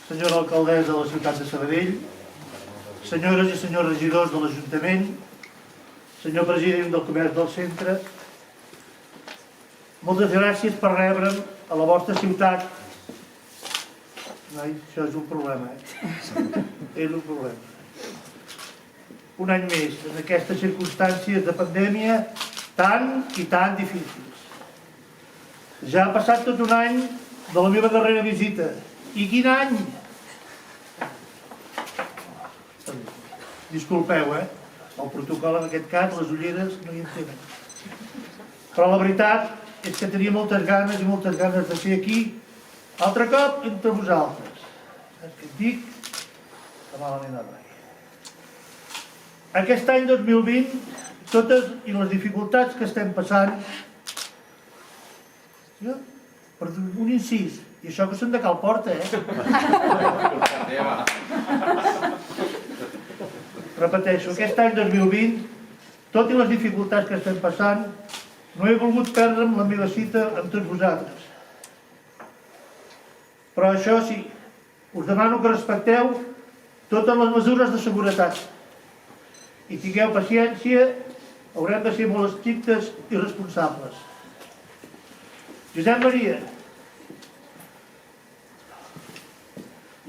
senyora alcaldessa de la ciutat de Sabadell, senyores i senyors regidors de l'Ajuntament, senyor president del Comerç del Centre, moltes gràcies per rebre'm a la vostra ciutat. Ai, això és un problema, És un problema. Un any més, en aquestes circumstàncies de pandèmia tan i tan difícils. Ja ha passat tot un any de la meva darrera visita. I quin any! Disculpeu, el protocol en aquest cas, les ulleres no hi entenen. Però la veritat és que tenia moltes ganes de ser aquí, altre cop entre vosaltres. Saps què et dic? Que malament no rai. Aquest any 2020, totes i les dificultats que estem passant, per un incís, i això que són de Cal Porta, Repeteixo, aquest any 2020, tot i les dificultats que estem passant, no he volgut perdre'm la meva cita amb tots vosaltres. Però això sí, us demano que respecteu totes les mesures de seguretat i tingueu paciència, haurem de ser molt estrictes i responsables. Josep Maria,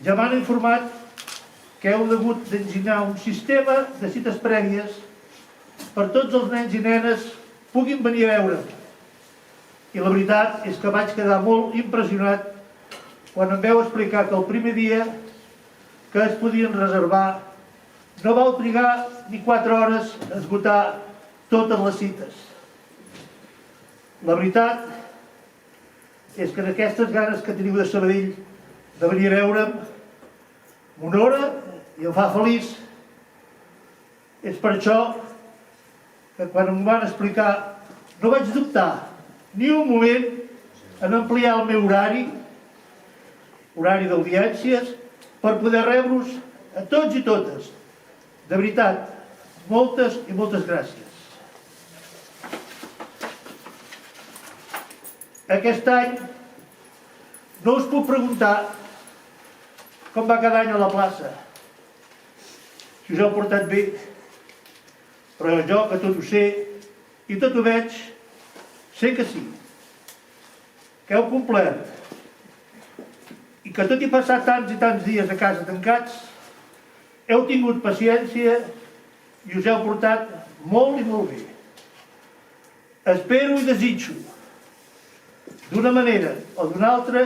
ja m'han informat que heu hagut d'enginyar un sistema de cites prèvies per tots els nens i nenes puguin venir a veure'm. I la veritat és que vaig quedar molt impressionat quan em vau explicar que el primer dia que es podien reservar no vau trigar ni 4 hores a esgotar totes les cites. La veritat és que en aquestes ganes que teniu de Sabadell de venir a veure'm m'honora i em fa feliç. És per això que quan em van explicar no vaig dubtar ni un moment en ampliar el meu horari d'audiències per poder rebre-us a tots i totes. De veritat, moltes i moltes gràcies. Aquest any no us puc preguntar com va cada any a la plaça, si us heu portat bé, però jo, que tot ho sé i tot ho veig, sé que sí, que heu complert i que tot i passar tants i tants dies a casa tancats, heu tingut paciència i us heu portat molt i molt bé. Espero i desitjo, d'una manera o d'una altra,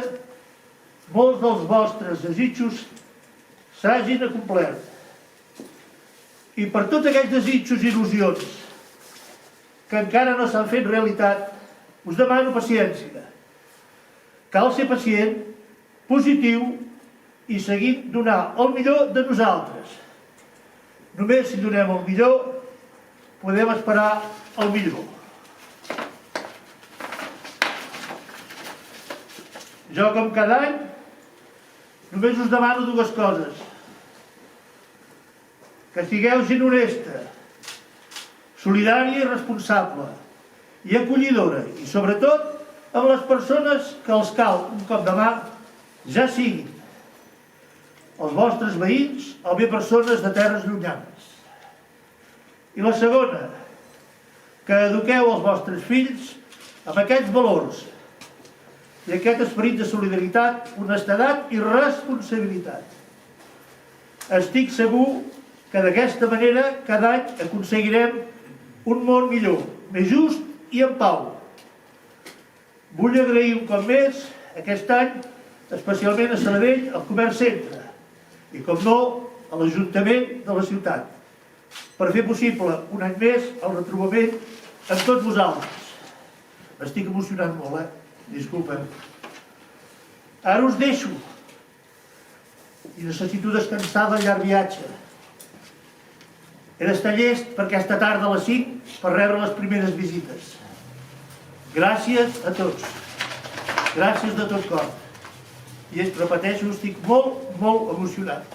molts dels vostres desitjos s'hagin acomplert. I per tots aquells desitjos i il·lusions que encara no s'han fet realitat, us demano paciència. Cal ser pacient, positiu i seguint donar el millor de nosaltres. Només si donem el millor, podem esperar el millor. Jo, com cada any, només us demano 2 coses. Que sigueu gent honesta, solidària i responsable, i acollidora, i sobretot amb les persones que els cal un cop de mà, ja siguin els vostres veïns o bé persones de terres llunyanes. I la segona, que eduqueu els vostres fills amb aquests valors i aquest esperit de solidaritat, honestedat i responsabilitat. Estic segur que d'aquesta manera cada any aconseguirem un món millor, més just i en pau. Vull agrair un cop més aquest any, especialment a Sabadell, al Comerç Centre i, com no, a l'Ajuntament de la ciutat, per fer possible un any més el retrobament amb tots vosaltres. M'estic emocionant molt, disculpeu. Ara us deixo i necessito descansar del llarg viatge. He d'estar llest per aquesta tarda a les 5 per rebre les primeres visites. Gràcies a tots. Gràcies de tot cor. I repeteixo, estic molt, molt emocionat.